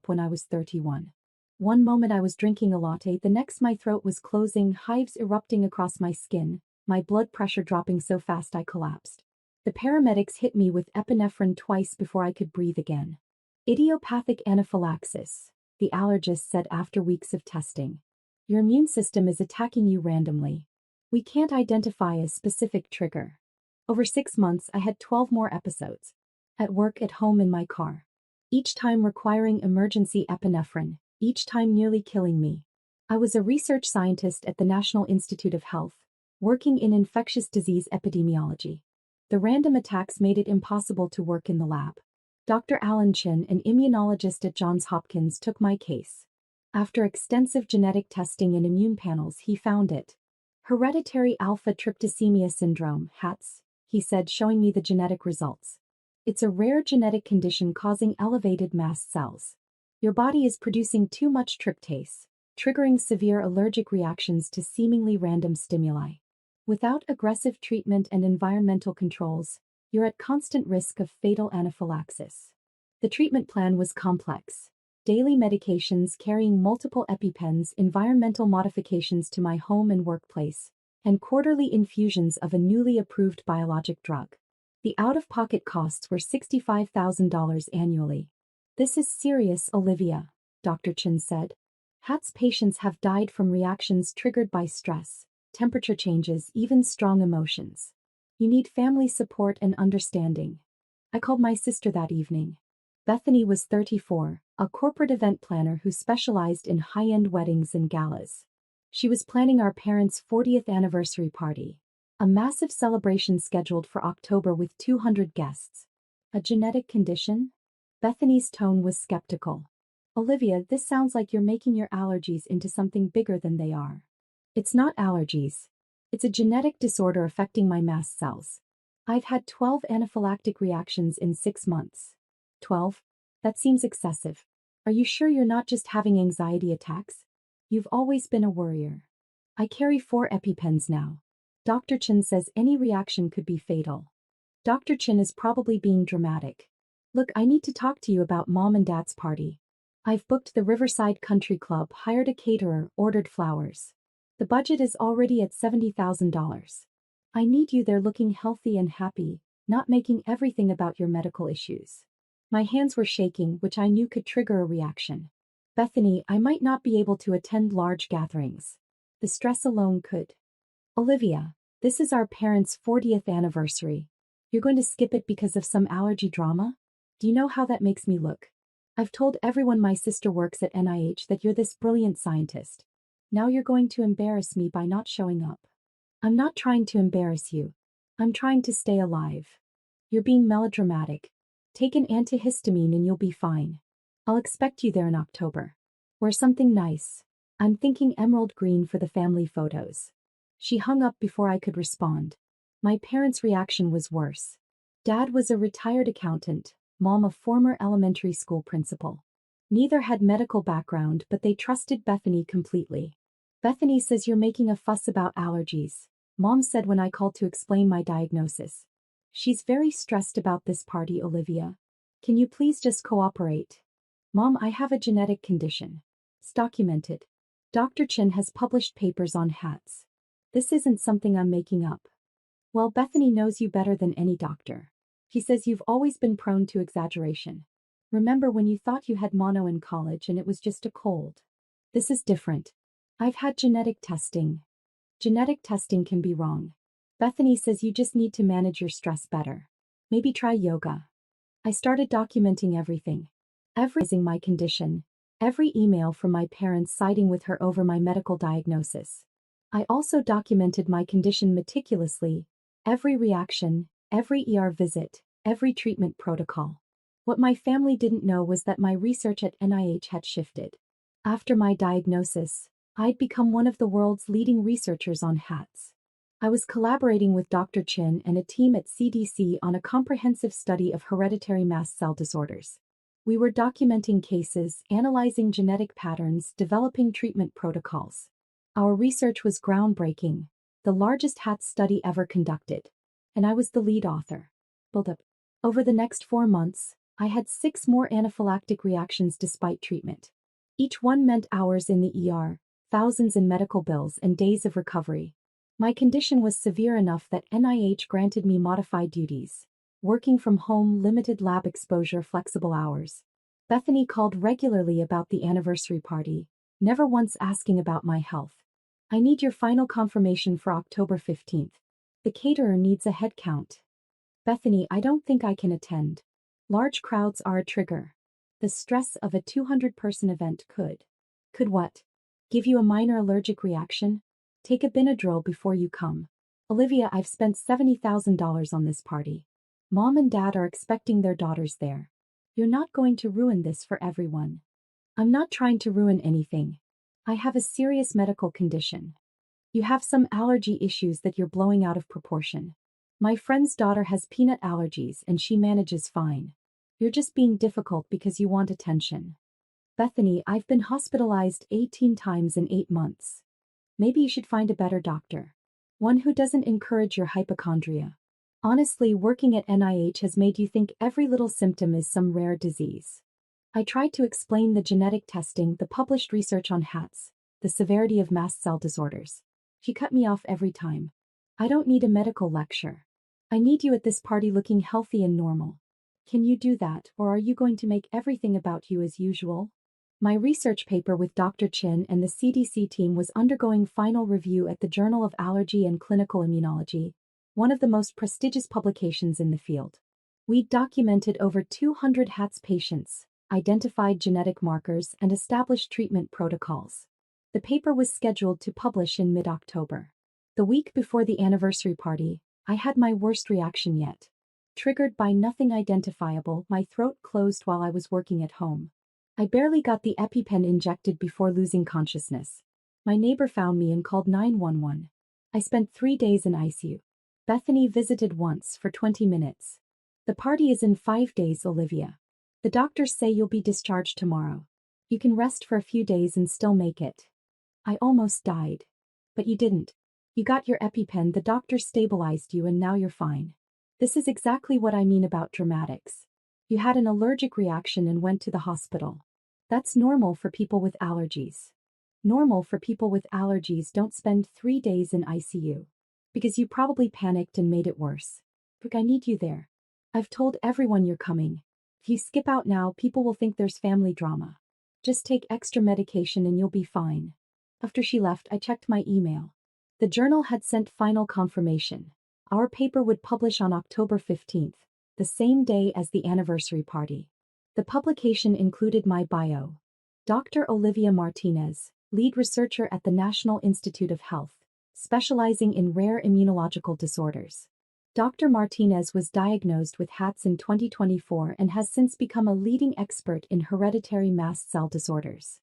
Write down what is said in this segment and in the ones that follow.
when I was 31. One moment I was drinking a latte, the next my throat was closing, hives erupting across my skin, my blood pressure dropping so fast I collapsed. The paramedics hit me with epinephrine twice before I could breathe again. Idiopathic anaphylaxis, the allergist said after weeks of testing. Your immune system is attacking you randomly. We can't identify a specific trigger. Over 6 months, I had 12 more episodes. At work, at home, in my car. Each time requiring emergency epinephrine, each time nearly killing me. I was a research scientist at the National Institute of Health, working in infectious disease epidemiology. The random attacks made it impossible to work in the lab. Dr. Alan Chin, an immunologist at Johns Hopkins, took my case. After extensive genetic testing and immune panels, he found it. Hereditary alpha-tryptophanemia syndrome, HATS, he said, showing me the genetic results. It's a rare genetic condition causing elevated mast cells. Your body is producing too much tryptase, triggering severe allergic reactions to seemingly random stimuli. Without aggressive treatment and environmental controls, you're at constant risk of fatal anaphylaxis. The treatment plan was complex. Daily medications carrying multiple EpiPens, environmental modifications to my home and workplace, and quarterly infusions of a newly approved biologic drug. The out-of-pocket costs were $65,000 annually. This is serious, Olivia, Dr. Chin said. HATS patients have died from reactions triggered by stress, temperature changes, even strong emotions. You need family support and understanding. I called my sister that evening. Bethany was 34, a corporate event planner who specialized in high-end weddings and galas. She was planning our parents' 40th anniversary party, a massive celebration scheduled for October with 200 guests. A genetic condition? Bethany's tone was skeptical. Olivia, this sounds like you're making your allergies into something bigger than they are. It's not allergies. It's a genetic disorder affecting my mast cells. I've had 12 anaphylactic reactions in 6 months. 12? That seems excessive. Are you sure you're not just having anxiety attacks? You've always been a worrier. I carry 4 EpiPens now. Dr. Chin says any reaction could be fatal. Dr. Chin is probably being dramatic. Look, I need to talk to you about Mom and Dad's party. I've booked the Riverside Country Club, hired a caterer, ordered flowers. The budget is already at $70,000. I need you there looking healthy and happy, not making everything about your medical issues. My hands were shaking, which I knew could trigger a reaction. Bethany, I might not be able to attend large gatherings. The stress alone could. Olivia, this is our parents' 40th anniversary. You're going to skip it because of some allergy drama? Do you know how that makes me look? I've told everyone my sister works at NIH that you're this brilliant scientist. Now you're going to embarrass me by not showing up. I'm not trying to embarrass you. I'm trying to stay alive. You're being melodramatic. Take an antihistamine and you'll be fine. I'll expect you there in October. Wear something nice. I'm thinking emerald green for the family photos. She hung up before I could respond. My parents' reaction was worse. Dad was a retired accountant, Mom a former elementary school principal. Neither had medical background, but they trusted Bethany completely. Bethany says you're making a fuss about allergies, Mom said when I called to explain my diagnosis. She's very stressed about this party, Olivia. Can you please just cooperate? Mom, I have a genetic condition. It's documented. Dr. Chin has published papers on HATS. This isn't something I'm making up. Well, Bethany knows you better than any doctor. He says you've always been prone to exaggeration. Remember when you thought you had mono in college and it was just a cold? This is different. I've had genetic testing. Genetic testing can be wrong. Bethany says you just need to manage your stress better. Maybe try yoga. I started documenting everything. Everything my condition. Every email from my parents siding with her over my medical diagnosis. I also documented my condition meticulously. Every reaction, every ER visit, every treatment protocol. What my family didn't know was that my research at NIH had shifted. After my diagnosis, I'd become one of the world's leading researchers on HATS. I was collaborating with Dr. Chin and a team at CDC on a comprehensive study of hereditary mast cell disorders. We were documenting cases, analyzing genetic patterns, developing treatment protocols. Our research was groundbreaking, the largest HATS study ever conducted. And I was the lead author. Over the next 4 months, I had 6 more anaphylactic reactions despite treatment. Each one meant hours in the ER, thousands in medical bills, and days of recovery. My condition was severe enough that NIH granted me modified duties. Working from home, limited lab exposure, flexible hours. Bethany called regularly about the anniversary party, never once asking about my health. I need your final confirmation for October 15th. The caterer needs a head count. Bethany, I don't think I can attend. Large crowds are a trigger. The stress of a 200-person event could. Could what? Give you a minor allergic reaction? Take a Benadryl before you come. Olivia, I've spent $70,000 on this party. Mom and Dad are expecting their daughters there. You're not going to ruin this for everyone. I'm not trying to ruin anything. I have a serious medical condition. You have some allergy issues that you're blowing out of proportion. My friend's daughter has peanut allergies and she manages fine. You're just being difficult because you want attention. Bethany, I've been hospitalized 18 times in 8 months. Maybe you should find a better doctor. One who doesn't encourage your hypochondria. Honestly, working at NIH has made you think every little symptom is some rare disease. I tried to explain the genetic testing, the published research on HATs, the severity of mast cell disorders. She cut me off every time. I don't need a medical lecture. I need you at this party looking healthy and normal. Can you do that, or are you going to make everything about you as usual? My research paper with Dr. Chin and the CDC team was undergoing final review at the Journal of Allergy and Clinical Immunology, one of the most prestigious publications in the field. We documented over 200 HATS patients, identified genetic markers, and established treatment protocols. The paper was scheduled to publish in mid-October. The week before the anniversary party, I had my worst reaction yet. Triggered by nothing identifiable, my throat closed while I was working at home. I barely got the EpiPen injected before losing consciousness. My neighbor found me and called 911. I spent 3 days in ICU. Bethany visited once for 20 minutes. The party is in 5 days, Olivia. The doctors say you'll be discharged tomorrow. You can rest for a few days and still make it. I almost died. But you didn't. You got your EpiPen, the doctor stabilized you, and now you're fine. This is exactly what I mean about dramatics. You had an allergic reaction and went to the hospital. That's normal for people with allergies. Normal for people with allergies don't spend 3 days in ICU. Because you probably panicked and made it worse. Look, I need you there. I've told everyone you're coming. If you skip out now, people will think there's family drama. Just take extra medication and you'll be fine. After she left, I checked my email. The journal had sent final confirmation. Our paper would publish on October 15th, the same day as the anniversary party. The publication included my bio. Dr. Olivia Martinez, lead researcher at the National Institute of Health, specializing in rare immunological disorders. Dr. Martinez was diagnosed with HATS in 2024 and has since become a leading expert in hereditary mast cell disorders.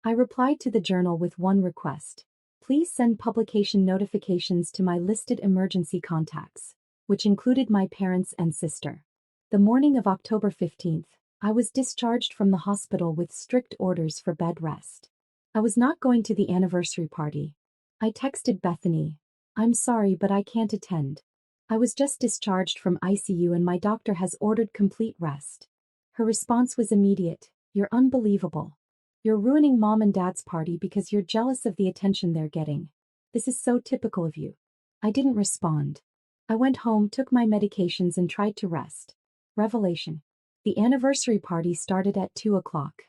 I replied to the journal with one request. Please send publication notifications to my listed emergency contacts, which included my parents and sister. The morning of October 15th, I was discharged from the hospital with strict orders for bed rest. I was not going to the anniversary party. I texted Bethany, I'm sorry but I can't attend. I was just discharged from ICU and my doctor has ordered complete rest. Her response was immediate, you're unbelievable. You're ruining Mom and Dad's party because you're jealous of the attention they're getting. This is so typical of you. I didn't respond. I went home, took my medications and tried to rest. Revelation. The anniversary party started at 2 o'clock.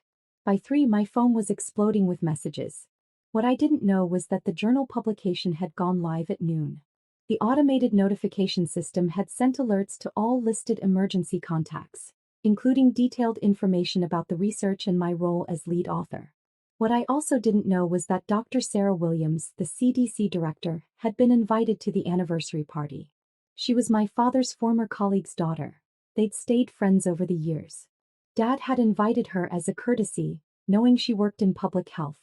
By 3 my phone was exploding with messages. What I didn't know was that the journal publication had gone live at noon. The automated notification system had sent alerts to all listed emergency contacts, including detailed information about the research and my role as lead author. What I also didn't know was that Dr. Sarah Williams, the CDC director, had been invited to the anniversary party. She was my father's former colleague's daughter. They'd stayed friends over the years. Dad had invited her as a courtesy, knowing she worked in public health.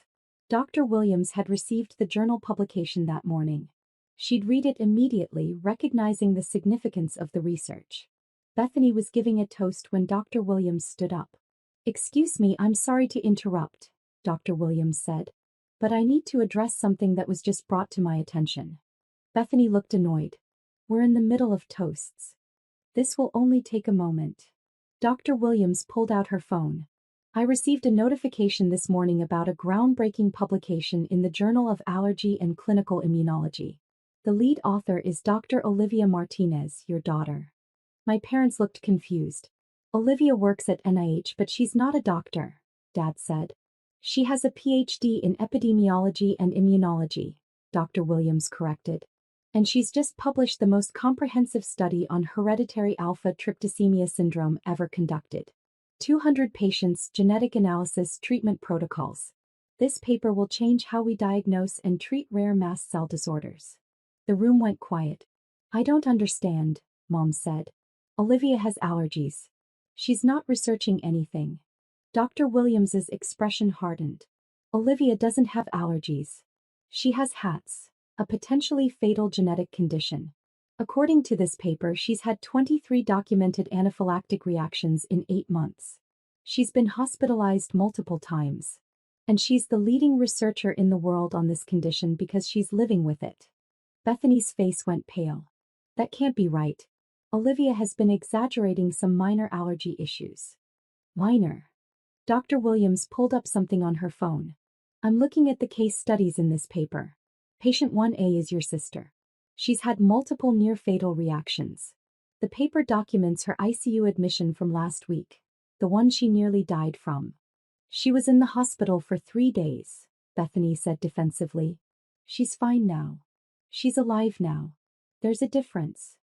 Dr. Williams had received the journal publication that morning. She'd read it immediately, recognizing the significance of the research. Bethany was giving a toast when Dr. Williams stood up. Excuse me, I'm sorry to interrupt, Dr. Williams said, but I need to address something that was just brought to my attention. Bethany looked annoyed. We're in the middle of toasts. This will only take a moment. Dr. Williams pulled out her phone. I received a notification this morning about a groundbreaking publication in the Journal of Allergy and Clinical Immunology. The lead author is Dr. Olivia Martinez, your daughter. My parents looked confused. Olivia works at NIH, but she's not a doctor, Dad said. She has a PhD in epidemiology and immunology, Dr. Williams corrected. And she's just published the most comprehensive study on hereditary alpha tryptophanemia syndrome ever conducted. 200 patients, genetic analysis, treatment protocols. This paper will change how we diagnose and treat rare mast cell disorders. The room went quiet. I don't understand, Mom said. Olivia has allergies. She's not researching anything. Dr. Williams's expression hardened. Olivia doesn't have allergies. She has HATS, a potentially fatal genetic condition. According to this paper, she's had 23 documented anaphylactic reactions in 8 months. She's been hospitalized multiple times. And she's the leading researcher in the world on this condition because she's living with it. Bethany's face went pale. That can't be right. Olivia has been exaggerating some minor allergy issues. Minor. Dr. Williams pulled up something on her phone. I'm looking at the case studies in this paper. Patient 1A is your sister. She's had multiple near-fatal reactions. The paper documents her ICU admission from last week, the one she nearly died from. She was in the hospital for 3 days, Bethany said defensively. She's fine now. She's alive now. There's a difference.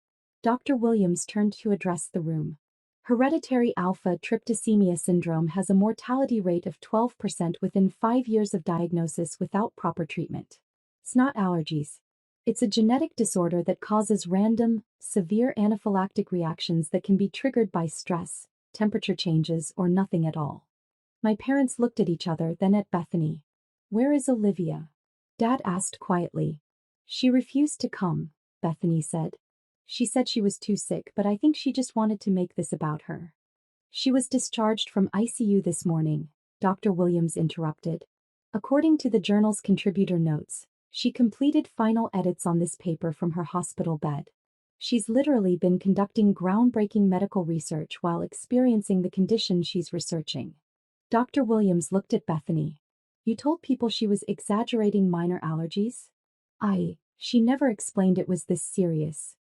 Dr. Williams turned to address the room. Hereditary alpha tryptophanemia syndrome has a mortality rate of 12% within 5 years of diagnosis without proper treatment. It's not allergies. It's a genetic disorder that causes random, severe anaphylactic reactions that can be triggered by stress, temperature changes, or nothing at all. My parents looked at each other, then at Bethany. Where is Olivia? Dad asked quietly. She refused to come, Bethany said. She said she was too sick, but I think she just wanted to make this about her. She was discharged from ICU this morning, Dr. Williams interrupted. According to the journal's contributor notes, she completed final edits on this paper from her hospital bed. She's literally been conducting groundbreaking medical research while experiencing the condition she's researching. Dr. Williams looked at Bethany. You told people she was exaggerating minor allergies? She never explained it was this serious.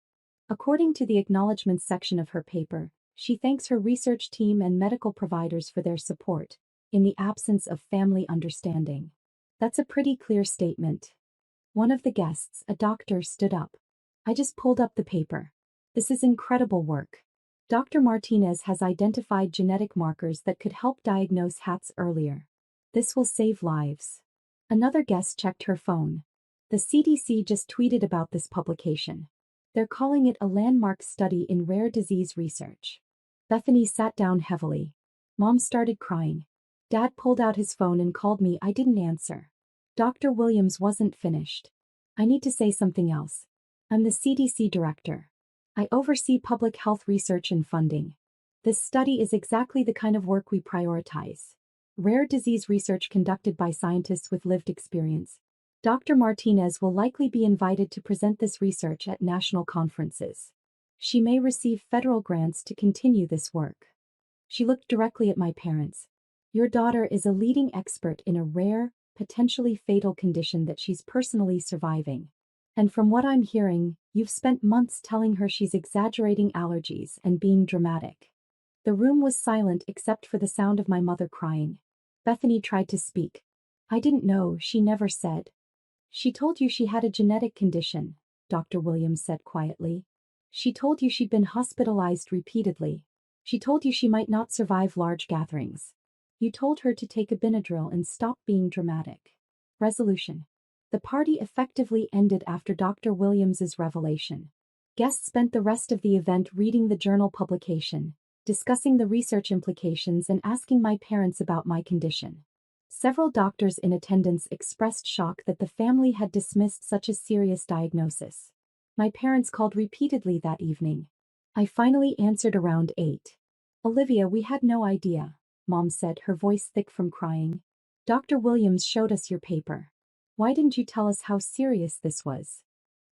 According to the acknowledgments section of her paper, she thanks her research team and medical providers for their support, in the absence of family understanding. That's a pretty clear statement. One of the guests, a doctor, stood up. I just pulled up the paper. This is incredible work. Dr. Martinez has identified genetic markers that could help diagnose HATS earlier. This will save lives. Another guest checked her phone. The CDC just tweeted about this publication. They're calling it a landmark study in rare disease research. Bethany sat down heavily. Mom started crying. Dad pulled out his phone and called me. I didn't answer. Dr. Williams wasn't finished. I need to say something else. I'm the CDC director. I oversee public health research and funding. This study is exactly the kind of work we prioritize. Rare disease research conducted by scientists with lived experience. Dr. Martinez will likely be invited to present this research at national conferences. She may receive federal grants to continue this work. She looked directly at my parents. Your daughter is a leading expert in a rare, potentially fatal condition that she's personally surviving. And from what I'm hearing, you've spent months telling her she's exaggerating allergies and being dramatic. The room was silent except for the sound of my mother crying. Bethany tried to speak. I didn't know, she never said. She told you she had a genetic condition, Dr. Williams said quietly. She told you she'd been hospitalized repeatedly. She told you she might not survive large gatherings. You told her to take a Benadryl and stop being dramatic. Resolution. The party effectively ended after Dr. Williams's revelation. Guests spent the rest of the event reading the journal publication, discussing the research implications and asking my parents about my condition. Several doctors in attendance expressed shock that the family had dismissed such a serious diagnosis. My parents called repeatedly that evening. I finally answered around 8. Olivia, we had no idea, Mom said, her voice thick from crying. Dr. Williams showed us your paper. Why didn't you tell us how serious this was?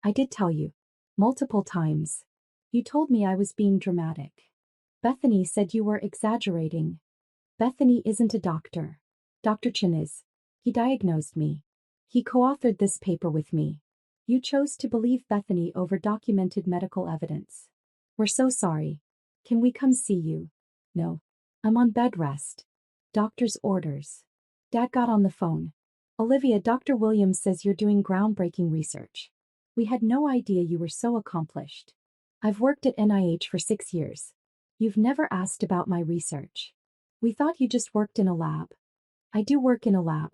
I did tell you. Multiple times. You told me I was being dramatic. Bethany said you were exaggerating. Bethany isn't a doctor. Dr. Chen is. He diagnosed me. He co-authored this paper with me. You chose to believe Bethany over documented medical evidence. We're so sorry. Can we come see you? No. I'm on bed rest. Doctor's orders. Dad got on the phone. Olivia, Dr. Williams says you're doing groundbreaking research. We had no idea you were so accomplished. I've worked at NIH for 6 years. You've never asked about my research. We thought you just worked in a lab. I do work in a lab.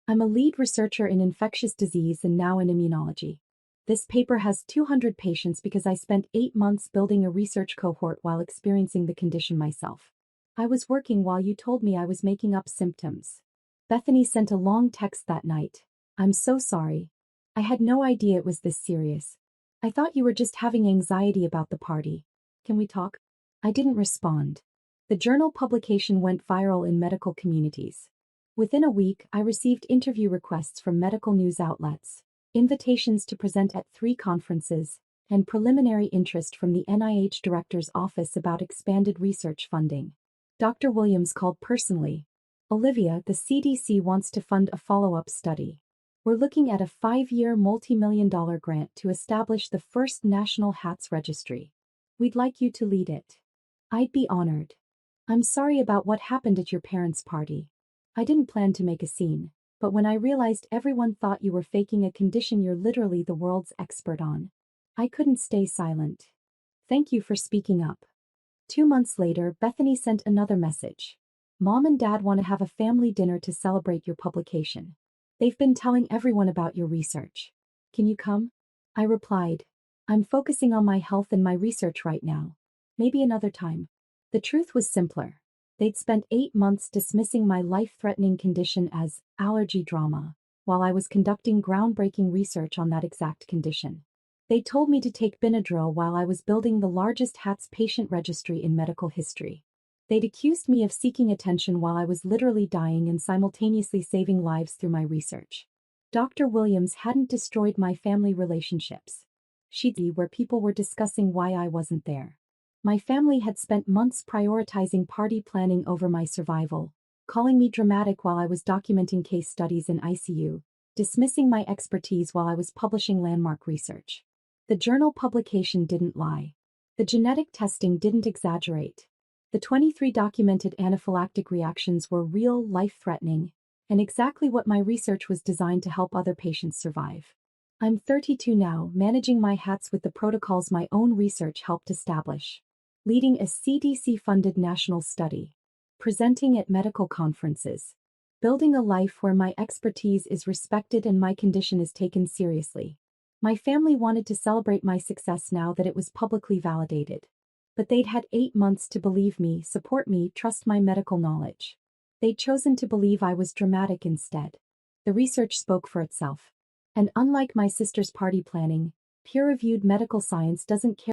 I'm a lead researcher in infectious disease and now in immunology. This paper has 200 patients because I spent 8 months building a research cohort while experiencing the condition myself. I was working while you told me I was making up symptoms. Bethany sent a long text that night. I'm so sorry. I had no idea it was this serious. I thought you were just having anxiety about the party. Can we talk? I didn't respond. The journal publication went viral in medical communities. Within a week, I received interview requests from medical news outlets, invitations to present at 3 conferences, and preliminary interest from the NIH Director's Office about expanded research funding. Dr. Williams called personally. Olivia, the CDC wants to fund a follow-up study. We're looking at a 5-year multi-million-dollar grant to establish the first national HATS registry. We'd like you to lead it. I'd be honored. I'm sorry about what happened at your parents' party. I didn't plan to make a scene, but when I realized everyone thought you were faking a condition you're literally the world's expert on, I couldn't stay silent. Thank you for speaking up. 2 months later, Bethany sent another message. Mom and Dad want to have a family dinner to celebrate your publication. They've been telling everyone about your research. Can you come? I replied, I'm focusing on my health and my research right now. Maybe another time. The truth was simpler. They'd spent 8 months dismissing my life-threatening condition as allergy drama, while I was conducting groundbreaking research on that exact condition. They told me to take Benadryl while I was building the largest HATS patient registry in medical history. They'd accused me of seeking attention while I was literally dying and simultaneously saving lives through my research. Dr. Williams hadn't destroyed my family relationships. She'd be where people were discussing why I wasn't there. My family had spent months prioritizing party planning over my survival, calling me dramatic while I was documenting case studies in ICU, dismissing my expertise while I was publishing landmark research. The journal publication didn't lie. The genetic testing didn't exaggerate. The 23 documented anaphylactic reactions were real, life-threatening, and exactly what my research was designed to help other patients survive. I'm 32 now, managing my HATS with the protocols my own research helped establish. Leading a CDC-funded national study. Presenting at medical conferences. Building a life where my expertise is respected and my condition is taken seriously. My family wanted to celebrate my success now that it was publicly validated. But they'd had 8 months to believe me, support me, trust my medical knowledge. They'd chosen to believe I was dramatic instead. The research spoke for itself. And unlike my sister's party planning, peer-reviewed medical science doesn't care